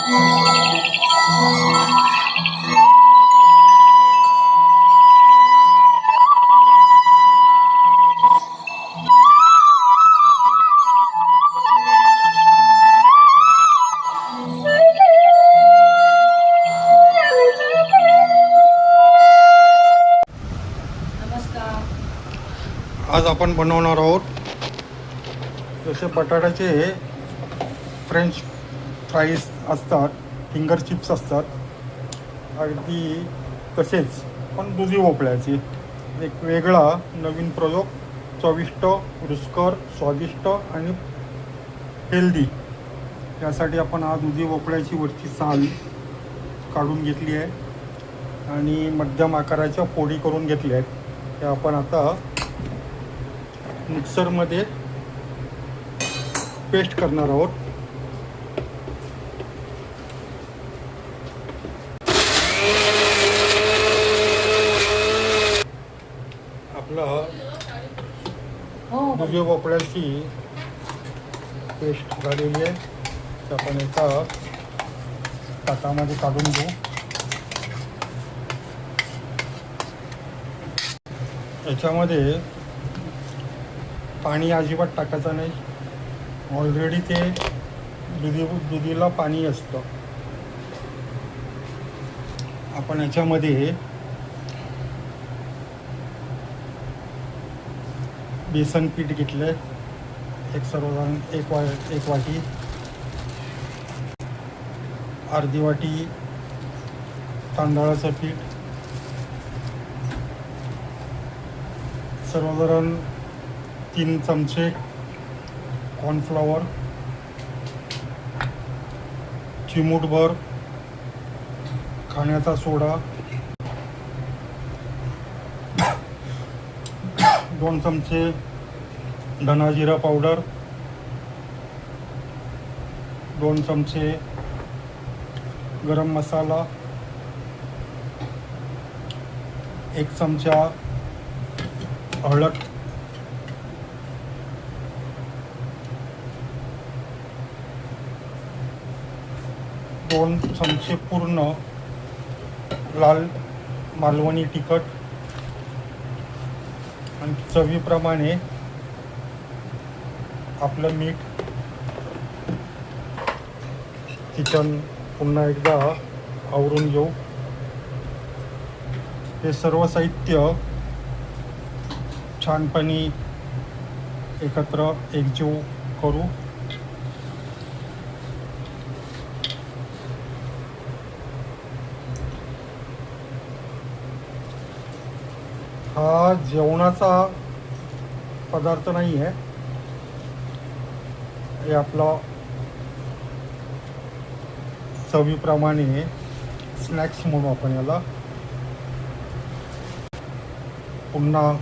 आज आपण बनवणार आहोत जसे बटाट्याचे फ्रेंच फ्राईज असतात, फिंगर चिप्स असतात, अगदी तसेच पण दुधी भोपळ्याचे एक वेगळा नवीन प्रयोग, चविष्ट, रुचकर, स्वादिष्ट आणि हेल्दी. यासाठी आपण आज दुधी भोपळ्याची वरची साल काढून घेतली आहे आणि मध्यम आकाराच्या पोळी करून घेतल्या आहेत. त्या आपण आता मिक्सरमध्ये पेस्ट करणार आहोत. आपलं दुधी भोपळ्याची पेस्ट झालेली आहे. तर आपण एका ताटामध्ये काढून घेऊ. याच्यामध्ये पाणी अजिबात टाकायचं नाही. ऑलरेडी ते दुधीला पाणी असतं. आपण याच्यामध्ये बेसन पीठ घेतलं आहे, सर्वसाधारण एक वाटी, अर्धी वाटी तांदळाचं पीठ, सर्वसाधारण 3 चमचे कॉर्नफ्लॉवर, चिमूटभर खाण्याचा सोडा, 2 चमचे धना जिरा पावडर, 2 चमचे गरम मसाला, 1 चमचा हळद, 2 चमचे पूर्ण लाल मालवणी तिखट आणि चवीप्रमाणे आपलं मीठ. किचन पुन्हा एकदा आवरून घेऊ. हे सर्व साहित्य छानपणे एकत्र एकजीव करू. हा जेवणाचा पदार्थ नाही आहे, हे आपला चवीप्रमाणे स्नॅक्स म्हणू आपण याला. पुन्हा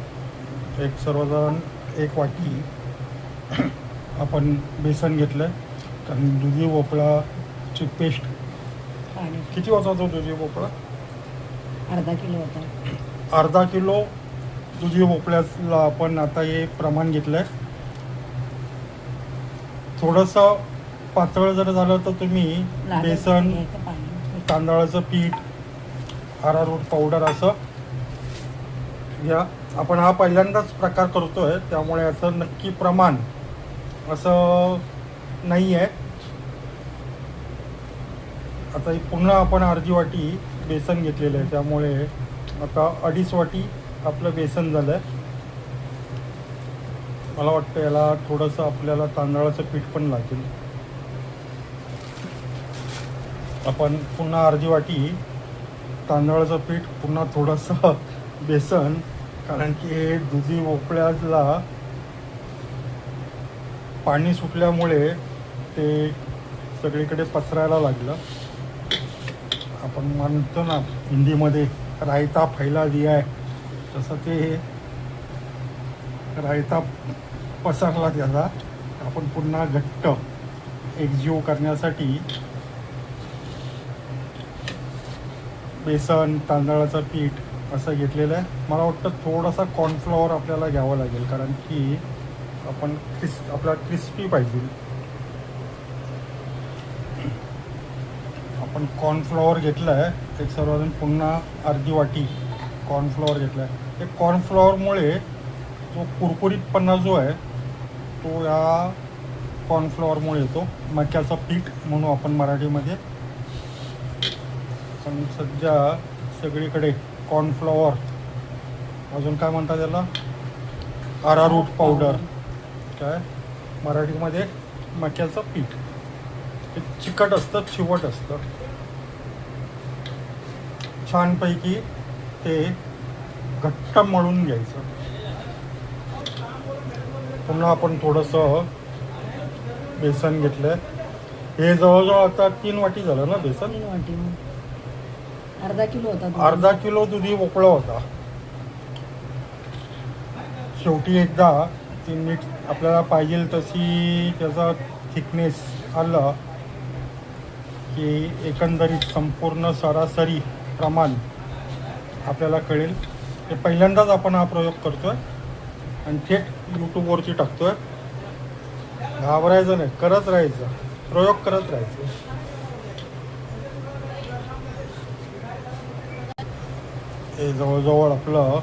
सर्वसाधारण 1 वाटी आपण बेसन घेतलं आहे. कारण दुधी भोपळाची पेस्ट किती होता तो दुधी भोपळा? अर्धा किलो होता. अर्धा किलो दुधी भोपळ्याला आपण आता हे प्रमाण घेतलं आहे. थोडंसं पातळ जर झालं तर तुम्ही बेसन, तांदळाचं पीठ, अरारोट पावडर असं घ्या. आपण हा पहिल्यांदाच प्रकार करतोय त्यामुळे याचं नक्की प्रमाण असं नाही आहे. आता पुन्हा आपण अर्धी वाटी बेसन घेतलेलं आहे, त्यामुळे आता 2.5 वाटी आपलं बेसन झालं आहे. मला वाटतं याला थोडंसं आपल्याला तांदळाचं पीठ पण लागेल. आपण पुन्हा अर्धी वाटी तांदळाचं पीठ, पुन्हा थोडंसं बेसन, कारण की हे दुधी भोपळ्याला पाणी सुटल्यामुळे ते सगळीकडे पसरायला लागलं. आपण म्हणतो ना हिंदीमध्ये रायता फैला दिया है, तसं ते रायता पसरला त्याचा. आपण पुन्हा घट्ट एकजीव करण्यासाठी बेसन, तांदळाचं पीठ असं घेतलेलं आहे. मला वाटतं थोडासा कॉर्नफ्लॉवर आपल्याला घ्यावं लागेल, कारण की आपण आपल्याला क्रिस्पी पाहिजे. आपण कॉर्नफ्लॉवर घेतलं आहे एक सर्वजण पुन्हा अर्धी वाटी कॉर्नफ्लॉवर घेतला आहे. हे कॉर्नफ्लॉवरमुळे जो कुरकुरीतपणा जो आहे तो या कॉर्नफ्लॉवरमुळे येतो. मक्याचं पीठ म्हणू आपण मराठीमध्ये. पण सध्या सगळीकडे कॉर्नफ्लॉवर, अजून काय म्हणतात त्याला, अरारूट पावडर, काय मराठीमध्ये मक्याचं पीठ. ते चिकट असतं, चिवट असतं. छानपैकी ते घट्ट मळून घ्यायचं. पुन्हा आपण थोडंसं बेसन घेतलं. हे जवळजवळ आता 3 वाटी झालं ना बेसन. 3 वाटी अर्धा किलो होता दूध. अर्धा किलो दुधी भोपळा होता. शेवटी एकदा ती नीट आपल्याला पाहिजे तशी त्याचा थिकनेस आलं की एकंदरीत संपूर्ण सरासरी प्रमाण आपल्याला कळेल. ते पहिल्यांदाच आपण हा प्रयोग करतोय आणि थेट यूट्यूबवरती टाकतोय. घाबरायचं नाही, करत राहायचं, प्रयोग करत राहायचं. हे जवळजवळ आपलं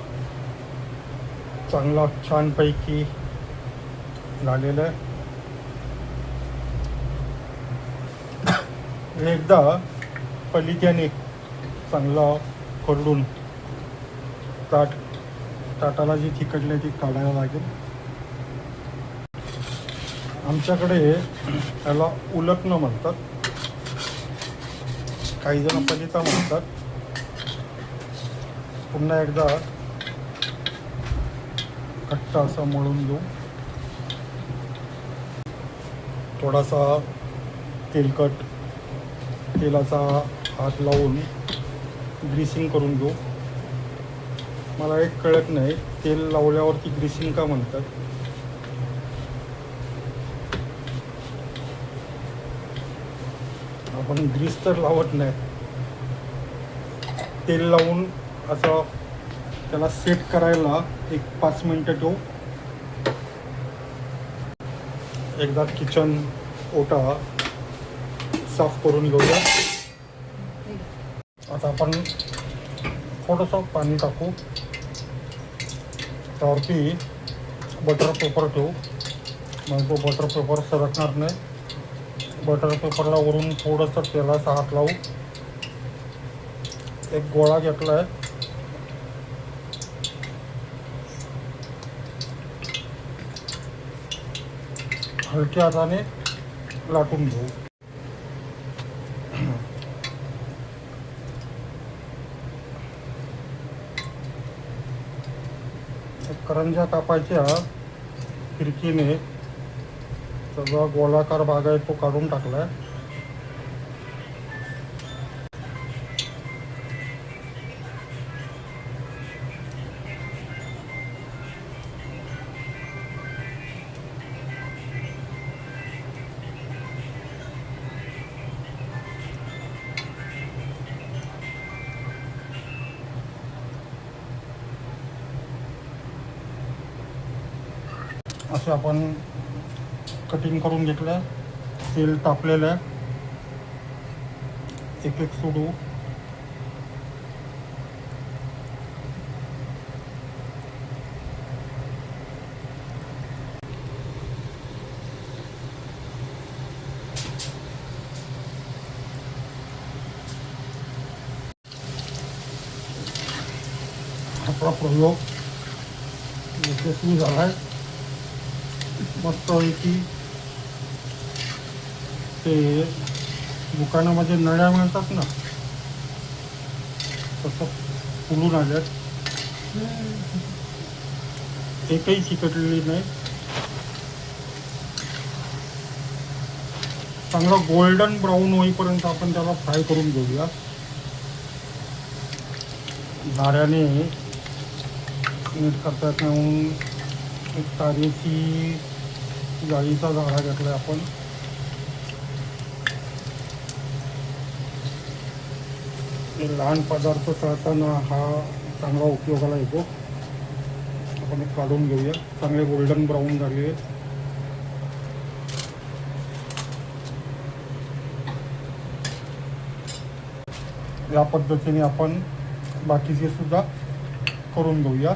चांगलं छानपैकी झालेलं आहे. हे एकदा पलित्याने चांगलं खरडून ताटाला जी चिकटली ती काढायला लागेल. आमच्याकडे त्याला उलटणं म्हणतात, काही जण पलिता म्हणतात. पुन्हा एकदा घट्ट असं मळून घेऊ. थोडासा तेलकट तेलाचा हात लावून ग्रीसिंग करून घेऊ. मला एक कळत नाही, तेल लावल्यावरती ग्रीसिंग का म्हणतात. आपण ग्रीस तर लावत नाही, तेल लावून असं त्याला सेट करायला एक 5 मिनटं ठेवू. एकदा किचन ओटा साफ करून घेऊया. आता आपण थोडंसं पाणी टाकू. त्यावरती बटर पेपर ठेवू, मग तो बटर पेपर सरकणार नाही. बटर पेपरला वरून थोडंसं तेलाचा हात लावू. एक गोळा घेतला आहे, हलक्या हाताने लाटून घेऊ. करंज्या कापायच्या खिडकीने सगळा गोलाकार भाग आहे तो काढून टाकलाय. असे आपण कटिंग करून घेतलं. तेल तापलेलं आहे, एक एक सोडू. आपला प्रयोग यशस्वी झाला आहे. मस्तपैकी ते दुकानामध्ये नळ्या मिळतात ना, तसं फुलून आल्यात. एकही चिकटलेली नाही. चांगलं गोल्डन ब्राऊन होईपर्यंत आपण त्याला फ्राय करून घेऊया. झाऱ्याने नीट करता येत नाही म्हणून एक तारेची जाळीचा झाडा घेतला आपण. हे लहान पदार्थ तळताना हा चांगला उपयोगाला येतो. आपण एक काढून घेऊया. चांगले गोल्डन ब्राऊन झाले आहेत. या पद्धतीने आपण बाकीचे सुद्धा करून घेऊया.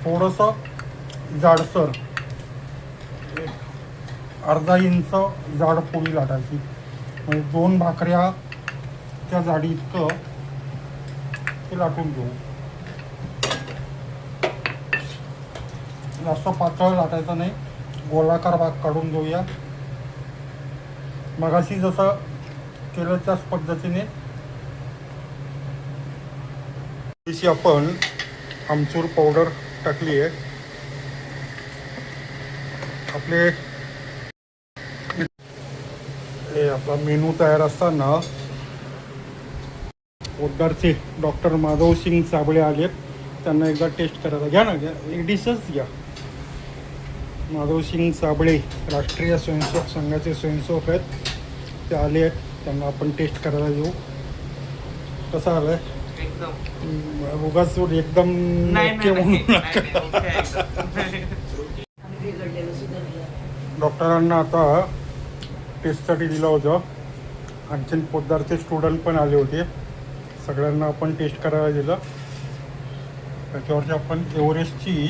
थोडंसं जाडसर अर्धा इंच जाड पोळी लाटायची, म्हणजे 2 भाकऱ्या त्या जाडी इतकं ते लाटून घेऊ. जास्त पातळ लाटायचं नाही, गोलाकार भाग काढून घेऊया. मगाशी जसं केलं त्याच पद्धतीने थोडीशी आपण आमचूर पावडर टाकली आहे. आपले हे आपला मेनू तयार असताना पोद्दारचे डॉक्टर माधव सिंग साबळे आलेत, त्यांना एकदा टेस्ट करायला घ्या ना, घ्या लेडीजच घ्या. माधव सिंग साबळे राष्ट्रीय स्वयंसेवक संघाचे स्वयंसेवक आहेत, ते आले आहेत, त्यांना आपण टेस्ट करायला देऊ. कसं आलं आहे? एकदम उगाच एकदम नाही बिघडलेलं सुधारलं. डॉक्टरांना आता टेस्टसाठी दिलं होतं. आणखीन पोद्दारचे स्टुडंट पण आले होते, सगळ्यांना आपण टेस्ट करायला दिलं. त्याच्यावरती आपण एव्हरेस्टची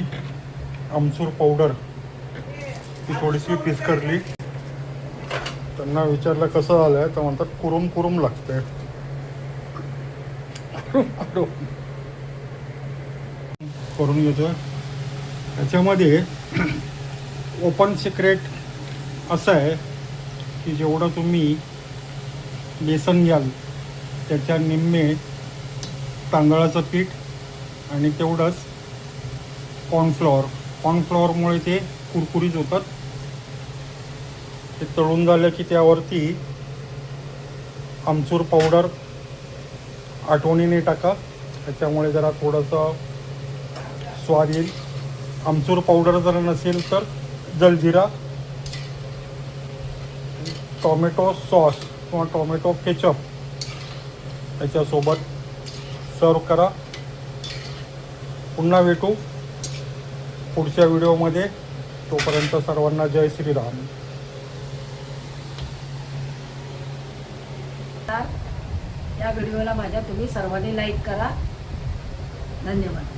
आमचूर पावडर ती थोडीशी पिस्करली. त्यांना विचारलं कसं झालं आहे, तर म्हणतात कुरुम कुरुम लागतंय. करून घेतो. त्याच्यामध्ये ओपन सिक्रेट असं आहे की जेवढं तुम्ही बेसन घ्याल त्याच्या निम्मे तांदळाचं पीठ आणि तेवढंच कॉर्नफ्लॉवरमुळे ते कुरकुरीत होतात. ते तळून झालं की त्यावरती आमचूर पावडर आठवणीने टाका, त्याच्यामुळे जरा थोडंसं स्वाद येईल. आमचूर पावडर जर नसेल तर जलजिरा, टोमॅटो सॉस किंवा टोमॅटो केचप याच्यासोबत सर्व करा. पुन्हा भेटू पुढच्या व्हिडिओमध्ये. तोपर्यंत सर्वांना जय श्रीराम. या व्हिडिओला माझ्या तुम्ही सर्वांनी लाईक करा. धन्यवाद.